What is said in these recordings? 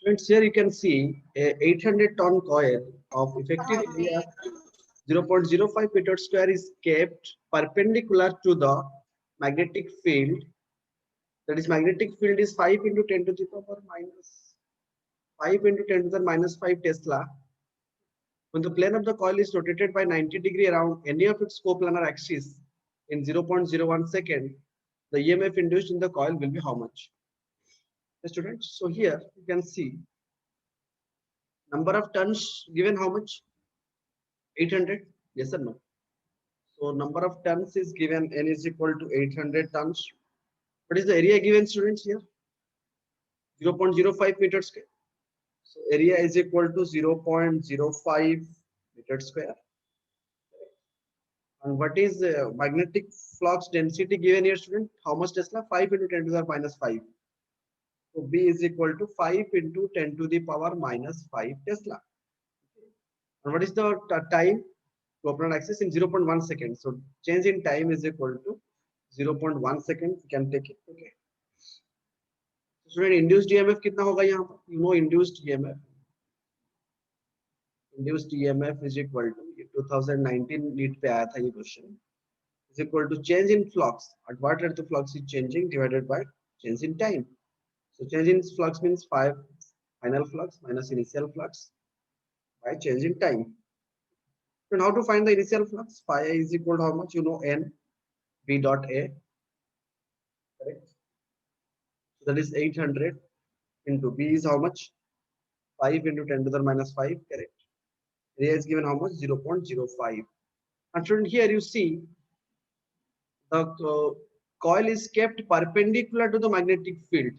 Friends, here you can see a 800-ton coil of effective area 0.05 meter square is kept perpendicular to the magnetic field. That is, magnetic field is 5 into 10 to the power minus 5 into 10 to the minus 5 Tesla. When the plane of the coil is rotated by 90 degrees around any of its coplanar axes in 0.01 second, the EMF induced in the coil will be how much? Yes, students. So here you can see number of turns given how much? 800. Yes or no? So number of tons is given, n is equal to 800 tons. What is the area given, students, here? 0.05 meters square. So area is equal to 0.05 meter square. And what is magnetic flux density given here, student? How much Tesla? 5 into 10 to the minus 5. So B is equal to 5 into 10 to the power minus 5 Tesla. And what is the time to open axis in 0.1 second? So change in time is equal to 0.1 second. We can take it. Okay. So student, induced EMF कितना होगा यहाँ पर? You know induced EMF. Induced EMF is equal to 2019 NEET पे आया था ये question. Is equal to change in flux. At what rate the flux is changing divided by change in time. So change in flux means final flux minus initial flux by change in time. And how to find the initial flux? Phi is equal to how much? You know n b dot a. Correct. So that is 800 into b is how much? 5 into 10 to the minus 5. Correct. Area is given how much? 0.05. And student, here you see the coil is kept perpendicular to the magnetic field.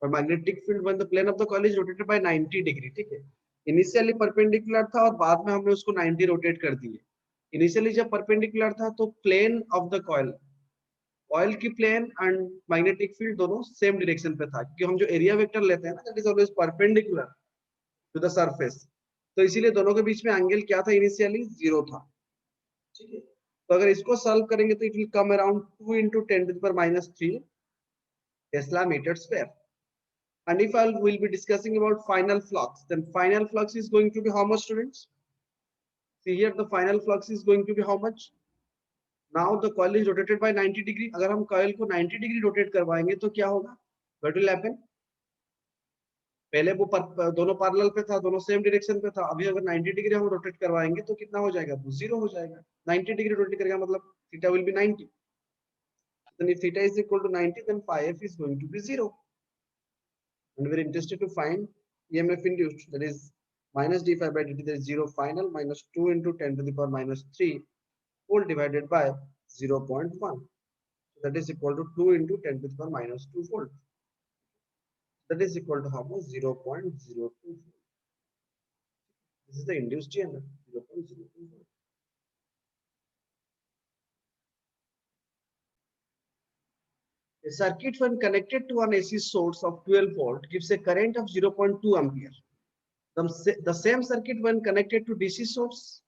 और magnetic field when the plane of the coil is rotated by 90 degree. ठीक है, initially perpendicular था और बाद में हमने उसको 90 rotate कर दिए. इनिशियली जब परपेंडिकुलर था तो plane of the coil, coil की प्लेन एंड मैग्नेटिक फील्ड दोनों सेम डायरेक्शन पे था, क्योंकि हम जो एरिया वेक्टर लेते हैं ना, that is always perpendicular to the surface. तो इसीलिए दोनों के बीच में एंगल क्या था? इनिशियली 0 था. ठीक है, तो अगर इसको सॉल्व करेंगे तो it will come around 2 into 10 to the power minus 3 tesla metre square. And if I will be discussing about final flux, then final flux is going to be how much, students? See here, the final flux is going to be how much? Now the coil is rotated by 90 degree. अगर हम coil को 90 degree rotate करवाएंगे तो क्या होगा? What will happen? पहले वो दोनों पैरेलल पे था, दोनों सेम डायरेक्शन पे था. अभी अगर 90 डिग्री हम रोटेट करवाएंगे तो कितना हो जाएगा? वो 0 हो जाएगा. 90 डिग्री रोटेट करेगा मतलब theta will be 90. Then if theta is equal to 90, then phi f is going to be 0. And we're interested to find EMF induced, that is minus d phi by dt, that is 0 final minus 2 into 10 to the power minus 3 whole divided by 0.1. So that is equal to 2 into 10 to the power minus 2 volt. That is equal to how much? 0.02 volt. This is the induced EMF, 0.02 volt. A circuit when connected to an AC source of 12 volt gives a current of 0.2 ampere. The same circuit when connected to DC source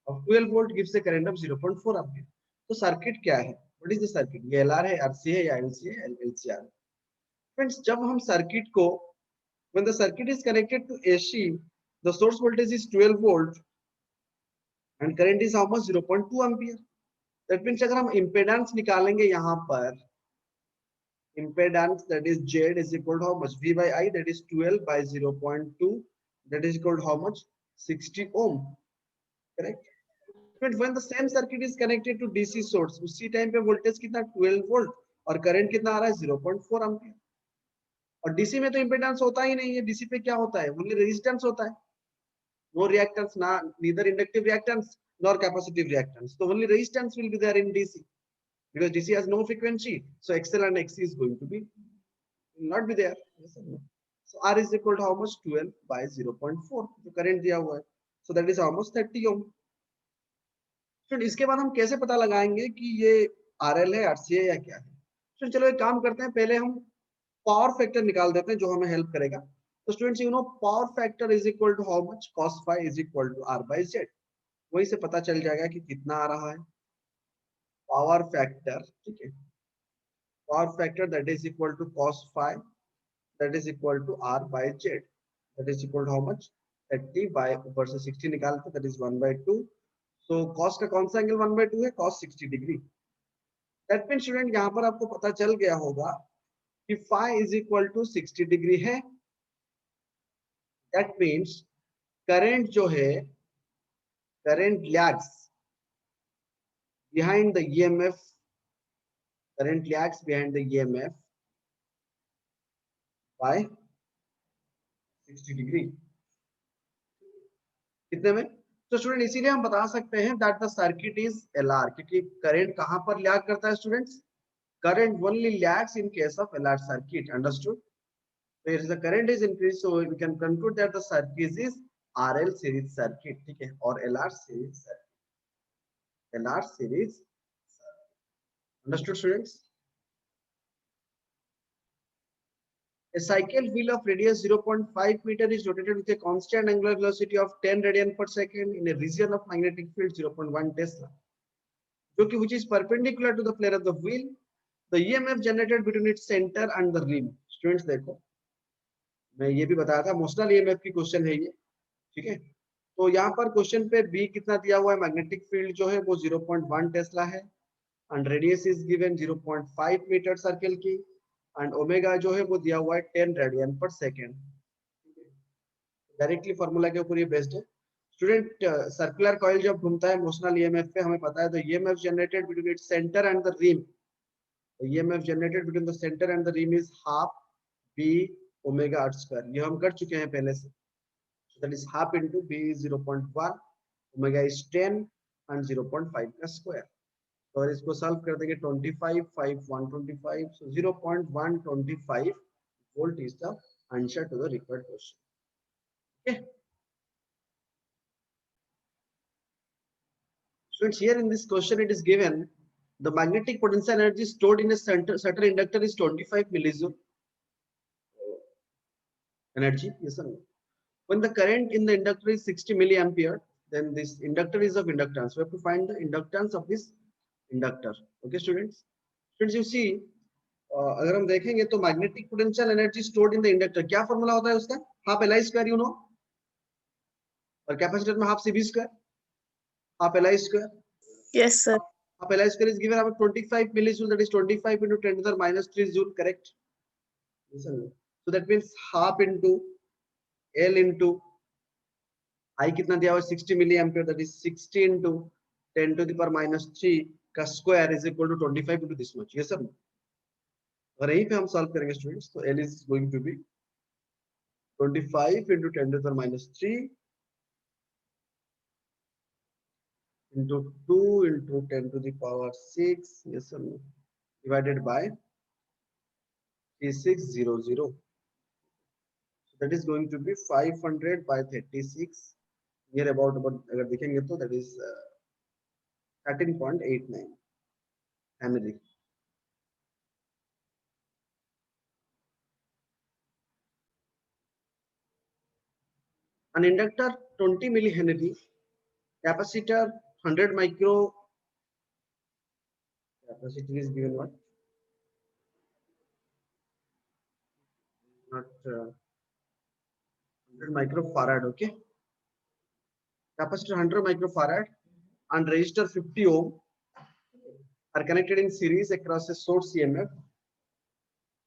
of 12 volt gives a current of 0.4 ampere. तो circuit क्या है? What is the circuit? ये LR है, RC है या LC है, LCR है. Friends, जब हम सर्किट को, when the circuit is connected to AC, the source voltage is 12 volt and current is how much? 0.2 ampere. That means अगर हम impedance निकालेंगे यहाँ पर, impedance, that is Z is equal to how much? V by I, that is 12 by 0.2, that is equal to how much? 60 ohm. Correct. But when the same circuit is connected to DC source, उसी time पे voltage कितना? 12 volt और current कितना आ रहा है? 0.4 ampere. और DC में तो इंपेडेंस होता ही नहीं है. डीसी पे क्या होता है? ओनली रेजिस्टेंस होता है. नो रिएक्टेंस, ना neither inductive reactance nor capacitive reactance. So only resistance will be there in DC because DC has no frequency. So XL and XC is going to be not be there. Yes or no? So R is equal to how much? 12 by 0.4. जो current दिया हुआ है. So that is almost 30 ohm. तो इसके बाद हम कैसे पता लगाएंगे कि ये RL है, RC है या क्या है? तो चलो एक काम करते हैं, पहले हम पावर फैक्टर निकाल देते हैं जो हमें हेल्प करेगा. तो students, you know power factor is equal to how much? cos phi is equal to R by Z. वहीं से पता चल जाएगा कि कितना आ रहा है पावर फैक्टर. ठीक है, power factor that is equal to cos phi that is equal to R by Z. that is equal to how much 30 by ऊपर से 60 निकालते that is 1/2. so cos का कौन सा एंगल 1/2 है cos 60 degree. that means student यहाँ पर आपको पता चल गया होगा कि phi is equal to 60 degree है. that means करंट जो है current lags behind the EMF, current lags behind the EMF by 60 degree. कितने में? तो स्टूडेंट इसीलिए हम बता सकते हैं that the circuit is LR, क्योंकि करंट कहां पर लैग करता है students? Current only lags in case of LR circuit. Understood? So if the current is increased, so we can conclude that the circuit is RL series circuit, ठीक है, और LR series circuit. LR series circuit. Understood students? A cycle wheel of radius 0.5 meter is rotated with a constant angular velocity of 10 radian per second in a region of magnetic field 0.1 Tesla, which is perpendicular to the plane of the wheel. The EMF generated between its center and the rim. Students देखो, मैं ये भी बताया था motional EMF की question है ये, ठीक है. तो यहाँ पर क्वेश्चन पे B कितना दिया हुआ है, मैग्नेटिक फील्ड जो है वो 0.1 टेस्ला है, and radius is given 0.5 metre circle की, एंड ओमेगा जो है वो दिया हुआ है 10 रेडियन पर सेकेंड. डायरेक्टली फॉर्मूला के ऊपर ये बेस्ड है. स्टूडेंट सर्कुलर कॉइल जब घूमता है मोशनल ईएमएफ पे हमें पता है तो EMF generated between its centre and the rim, EMF generated between the centre and the rim is half b omega r square. ये हम कर चुके हैं पहले से. so that is half into b is 0.1, omega is 10 and 0.5 का square. तो इसको सॉल्व कर देंगे 25 5 125, so 0.125 volt is the answer to the required question. Okay. Students, here in this question it is given the magnetic potential energy stored in a certain inductor is 25 millijoule energy. Yes or no? When the current in the inductor is 60 milliampere, then this inductor is of inductance. We have to find the inductance of this inductor. Okay, students. Students, you see, अगर हम देखेंगे तो magnetic potential energy stored in the inductor, क्या formula होता है उसका? Half L I square, you know, और capacitor में half CV square, half L I square. Yes, sir. Half L I square is given about 25 millijoule, that is 25 into 10 to the minus 3 joule, correct? so that means half into L into I कितना दिया हुआ है 60 milli ampere, that is 60 into 10 to the power minus 3 का square is equal to 25 into this much. ये सब और यहीं पे हम सॉल्व करेंगे स्टूडेंट्स. तो L is going to be 25 into 10 to the minus 3 into 2 into 10 to the power 6, yes sir, divided by 3600. So that is going to be 500 by 36, near about अगर देखेंगे तो that is 13.89 Henry. An inductor 20 millihenry, capacitor 100 micro, capacitor is given what? Not 100 microfarad, okay? Capacitor 100 microfarad and resistor 50 ohm are connected in series across a source EMF.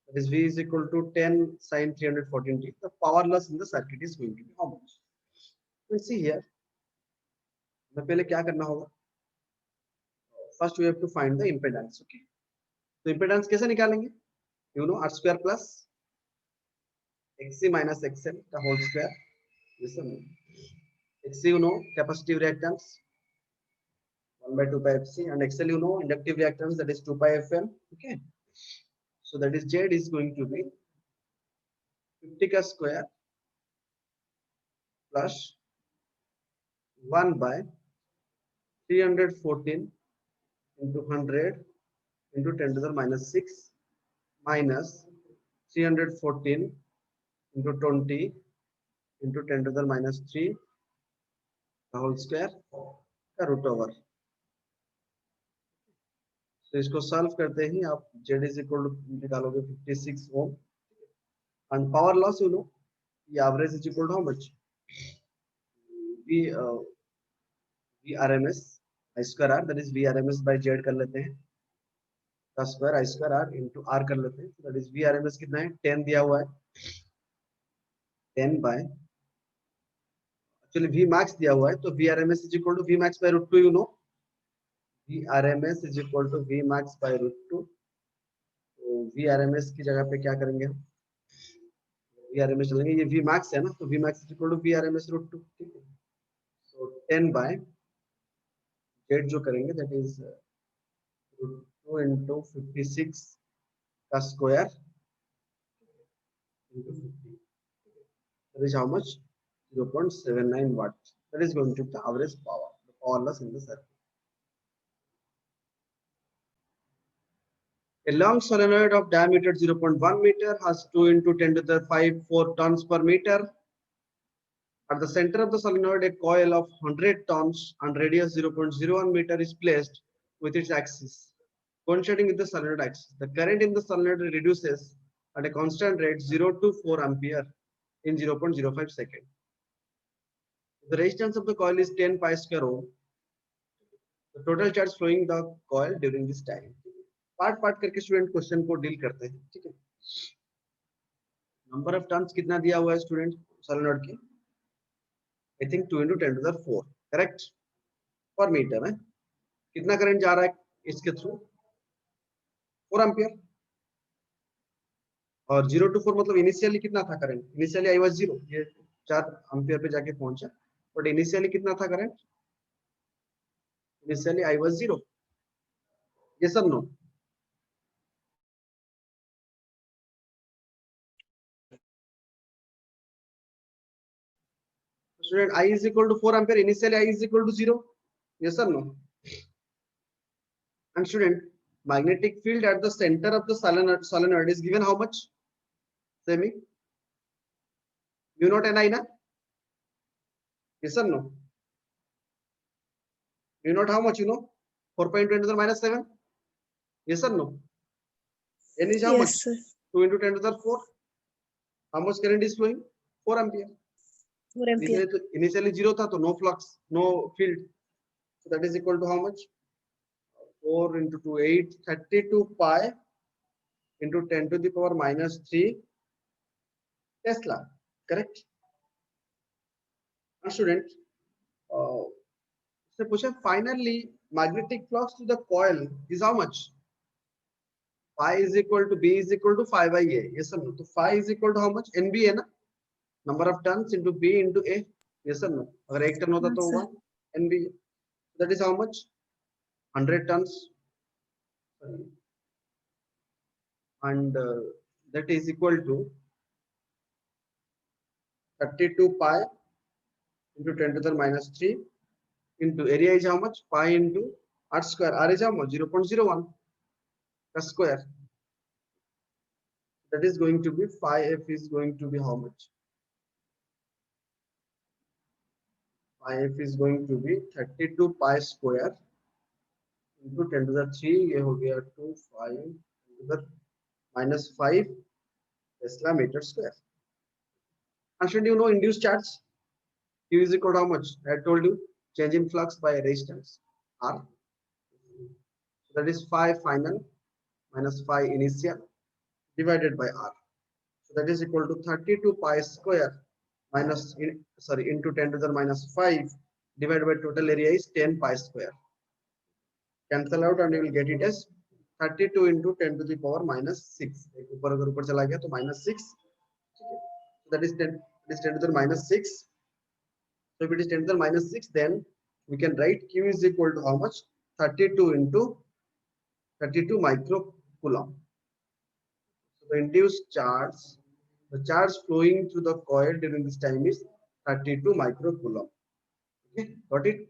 That is V is equal to 10 sin 314t. The power loss in the circuit is going to be how much? Let's see here. मैं पहले क्या करना होगा? First we have to find the impedance. Okay. तो impedance कैसे निकालेंगे? You know, R square plus XC minus XL का whole square. Yes or no? XC you know capacitive reactance 1 by 2 pi FC, and XL you know inductive reactance, that is 2 pi FM. Okay. So that is Z is going to be 50 का square plus 1 by 314 into 100 into 10 to the minus 6 minus 314 into 20 into 10 to the minus 3 the whole square का root over. तो इसको solve करते ही आप Z is equal to निकालोगे 56 ohm, and power loss you know The average is equal to how much? V VRMS I square R, that is VRMS by Z कर लेते हैं, का square I square R into R कर लेते हैं, that is VRMS कितना है 10 दिया हुआ है, 10 by एक्चुअली V max दिया हुआ है, तो VRMS is equal to V max by root 2, you know, VRMS is equal to V max by root 2, तो VRMS की जगह पे क्या करेंगे हम, VRMS चलेंगे, ये V max है ना, तो V max is equal to VRMS root 2, ठीक है, so 10 by Z जो करेंगे that is root 2 into 56 का square into 50, that is how much, 0.79 watts, that is going to be the average power, the power loss in the circuit. A long solenoid of diameter 0.1 meter has 2 into 10 to the 5 4 tons per meter. At the center of the solenoid, a coil of 100 tons and radius 0.01 meter is placed with its axis coinciding with the solenoid axis. The current in the solenoid reduces at a constant rate 0 to 4 ampere in 0.05 second. The resistance of the coil is 10 pi square ohm. The total charge flowing the coil during this time. Part part करके student question को deal करते हैं, ठीक है। Number of turns कितना दिया हुआ है स्टूडेंट सोलेनॉइड की, I think 2 into 10 to the 4, correct, पर मीटर है। कितना करंट जा रहा है इसके थ्रू, 4 एम्पियर, और 0 to 4 मतलब इनिशियली कितना था करंट, इनिशियली आई वाज 0, ये 4 एम्पियर पे जाके पहुंचा, बट इनिशियली कितना था current, initially I was 0, yes और no, student I is equal to 4 ampere, initially I is equal to 0, yes or no, and student magnetic field at the center of the solenoid is given how much, semi, you not and I na, yes or no, you not how much, you know, 4.2 into the minus 7, yes or no, n is how Yes, much, sir. 2 into 10 to the 4, how much current is flowing, 4 ampere, 4 ampere. initially 0 tha, to no flux, no field, so that is equal to how much, 4 into 2 8, 32 pi into 10 to the power minus 3 Tesla, correct. Student, so push finally magnetic flux to the coil is how much, phi is equal to B is equal to 5 by A, yes or no, so phi is equal to how much, NB है ना, number of turns into B into A, yes or no, अगर एक turn होता तो 1 NB, that is how much, 100 turns, and that is equal to 32 pi into 10 to the minus 3 into area is how much, pi into r square, r is how much, 0.01 square, that is going to be phi f is going to be how much, phi f is going to be 32 pi square into 10 to the 3, ये हो गया 2 5 to the minus 5 Tesla meter square. And should you know induced charge, Q is equal to how much, I told you, change in flux by resistance R, so that is phi final minus phi initial divided by R, so that is equal to 32 pi square minus into 10 to the minus 5 divided by total area is 10 pi square, cancel out and you will get it as 32 into 10 to the power minus 6, ऊपर अगर ऊपर चला गया तो minus 6, so that is 10, it is 10 to the minus 6, so if it is 10 to the minus 6 then we can write Q is equal to how much, 32 into 32 microcoulomb. So the induced charge, the charge flowing through the coil during this time is 32 microcoulomb. Okay, got it?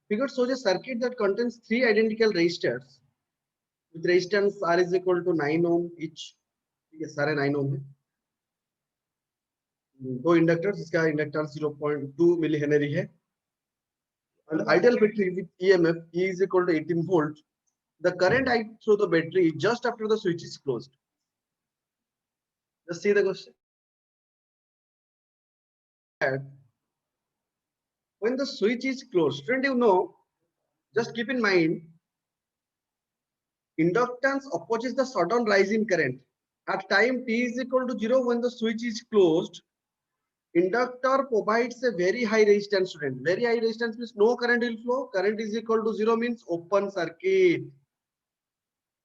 Figure shows a circuit that contains 3 identical resistors with resistance R is equal to 9 ohm each. ठीक है, सारे 9 ohm है. दो inductors, इसका inductance 0.2 milli henry है, and ideal battery with EMF E is equal to 18 volt The current I through the battery just after the switch is closed. Just see the question. When the switch is closed, student, you know, just keep in mind, inductance opposes the sudden rise in current. At time t is equal to 0, when the switch is closed, inductor provides a very high resistance, student. Very high resistance means no current will flow. Current is equal to 0 means open circuit.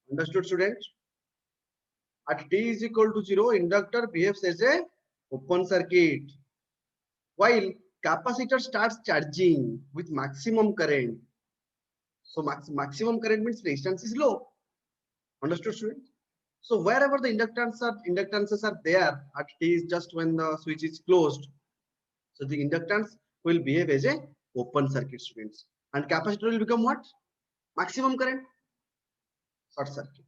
Understood, students? At t is equal to 0, inductor behaves as a open circuit, while capacitor starts charging with maximum current. So maximum current means resistance is low. Understood, students? So wherever the inductances are there at t is just when the switch is closed. So the inductance will behave as a open circuit, students. And capacitor will become what? Maximum current, short circuit.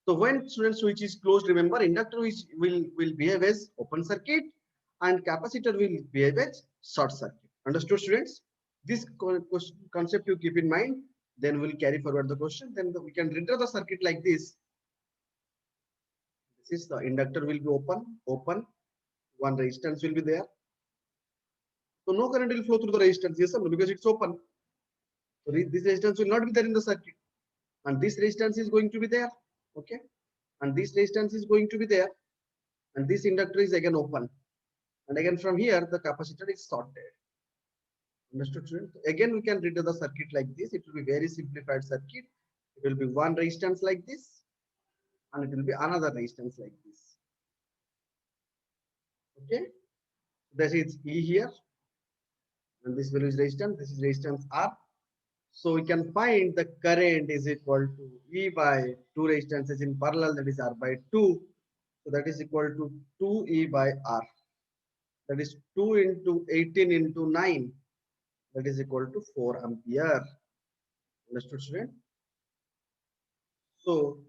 So when student switch is closed, remember inductor will behave as open circuit and capacitor will behave as short circuit. Understood, students? This concept you keep in mind. Then we'll carry forward the question. Then we can render the circuit like this. This is the inductor will be open. One resistance will be there. So no current will flow through the resistance. Yes or no? Because it's open. So this resistance will not be there in the circuit. And this resistance is going to be there. Okay. And this resistance is going to be there. And this inductor is again open. And again from here, the capacitor is shorted. Understood, students? Again, we can read the circuit like this. It will be very simplified circuit. It will be one resistance like this. And it will be another resistance like this. Okay. That is E here. And this value is resistance. This is resistance R. So we can find the current is equal to E by two resistances in parallel, that is R by 2. So that is equal to 2E by R. That is 2 into 18 into 9. That is equal to 4 ampere. Understood, student? So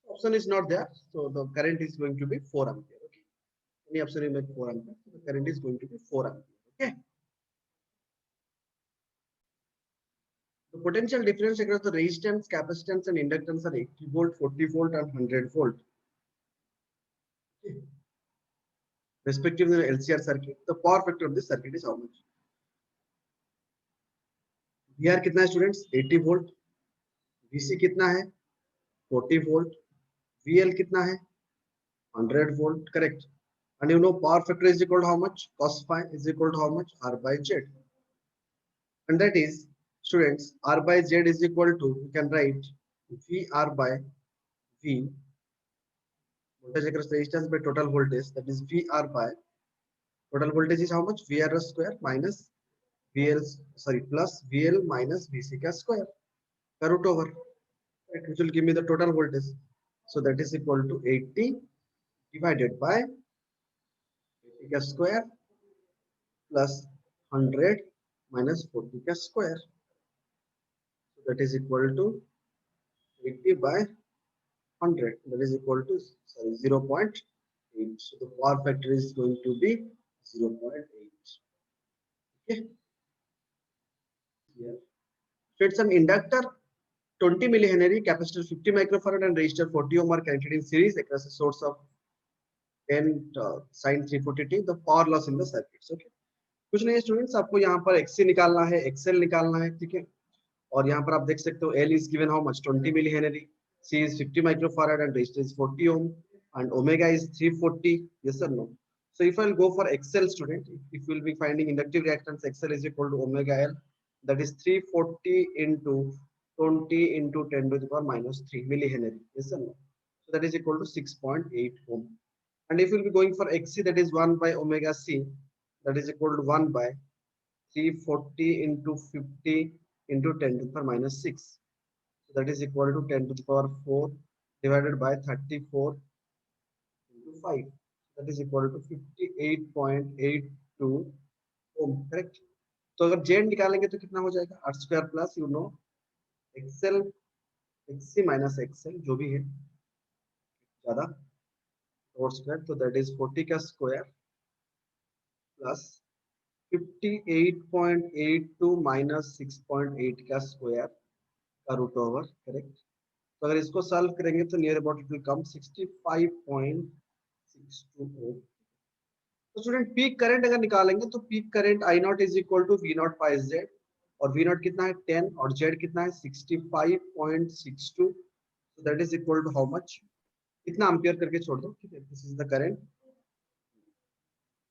option is not there. So the current is going to be 4 ampere. Okay. Any option you make 4 ampere. So the current is going to be 4 ampere. Okay. The potential difference across the resistance, capacitance, and inductance are 80 volt, 40 volt, and 100 volt. Okay. Respective to the LCR circuit, the power factor of this circuit is how much? VR कितना है students? 80 volt. VC कितना है? 40 volt. VL कितना है? 100 volt. Correct. And you know power factor is equal to how much? Cos phi is equal to how much? R by Z. And that is, students, R by Z is equal to, you can write VR by V, voltage across resistance by total voltage, that is VR by total voltage is how much? VR square minus VL, sorry, plus VL minus VC square, root over, right, which will give me the total voltage. So that is equal to 80 divided by 80 square plus 100 minus 40 square. So that is equal to 80 by 100. That is equal to, sorry, 0.8. So the power factor is going to be 0.8. Okay. Here. So it's an inductor 20 millihenry, capacitor 50 microfarad, and resistor 40 ohm are connected in series across a source of 10 sin 340t. The power loss in the circuits. Okay. कुछ नहीं students, आपको यहाँ पर XC निकालना है, XL निकालना है, ठीक है. और यहाँ पर आप देख सकते हो L is given how much? 20 millihenry, C is 50 microfarad, and resistor is 40 ohm, and omega is 340. Yes or no? So if I'll go for XL, student, if we'll be finding inductive reactance, XL is equal to omega L, that is 340 into 20 into 10 to the power minus 3 millihenry. Yes or no? So that is equal to 6.8 ohm. And if we'll be going for XC, that is 1 by omega C, that is equal to 1 by 340 into 50 into 10 to the power minus 6. So that is equal to 10 to the power 4 divided by 34 into 5. That is equal to 58.82 ohm. Correct? तो अगर Z निकालेंगे तो कितना हो जाएगा? R square plus you know XL XC minus XL जो भी है ज़्यादा और स्क्वायर, तो that is 40 का स्क्वायर plus 58.82 minus 6.8 का स्क्वायर का रूट ओवर, करेक्ट। तो अगर इसको सॉल्व करेंगे तो near about it will come 65.628। तो स्टूडेंट पीक करंट अगर निकालेंगे तो peak current I nought is equal to V nought by Z, और वी नॉट कितना है 10 और जेड कितना है 65.62, so that is equal to how much, कितना एम्पियर करके छोड़ दो, ठीक है। This is the current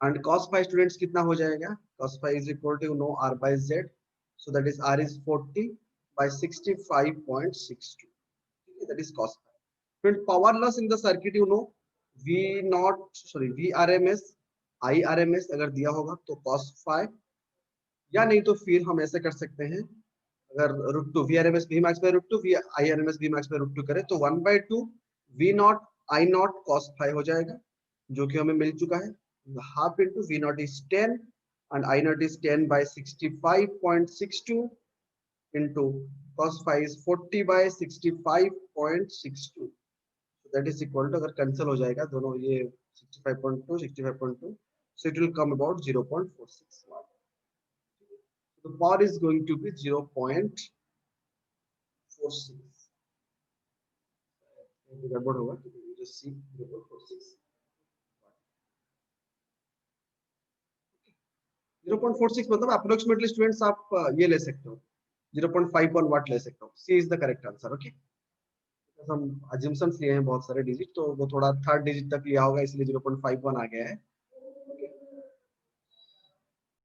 and cos phi students कितना हो जाएगा, cos phi is equal to no r by z, so that is r is 40 by 65.62, ठीक है, that is cos phi। फिर power loss in the circuit you know v not sorry vrms irms अगर दिया होगा तो cos phi, या नहीं तो फिर हम ऐसे कर सकते हैं, अगर root two V R M S V max by root two V I R M S V max by root two करें तो 1/2 V nought I nought cos phi हो जाएगा, जो कि हमें मिल चुका है। Half into V nought is 10 and I nought is 10 by 65.62 into cos phi is 40 by 65.62, that is equal to, अगर कैंसिल हो जाएगा दोनों ये 65.2 65.2, so it will come about 0.46 watt। The power is going to be 0.46, गड़बड़ होगा तो just see 0.46, 0.46 मतलब approximately students आप ये ले सकते हो 0.51 वाट ले सकते हो। C is the correct answer, okay. हम अजम्पशंस लिए हैं बहुत सारे डिजिट, तो वो थोड़ा थर्ड डिजिट तक लिया होगा इसलिए 0.51 आ गया है।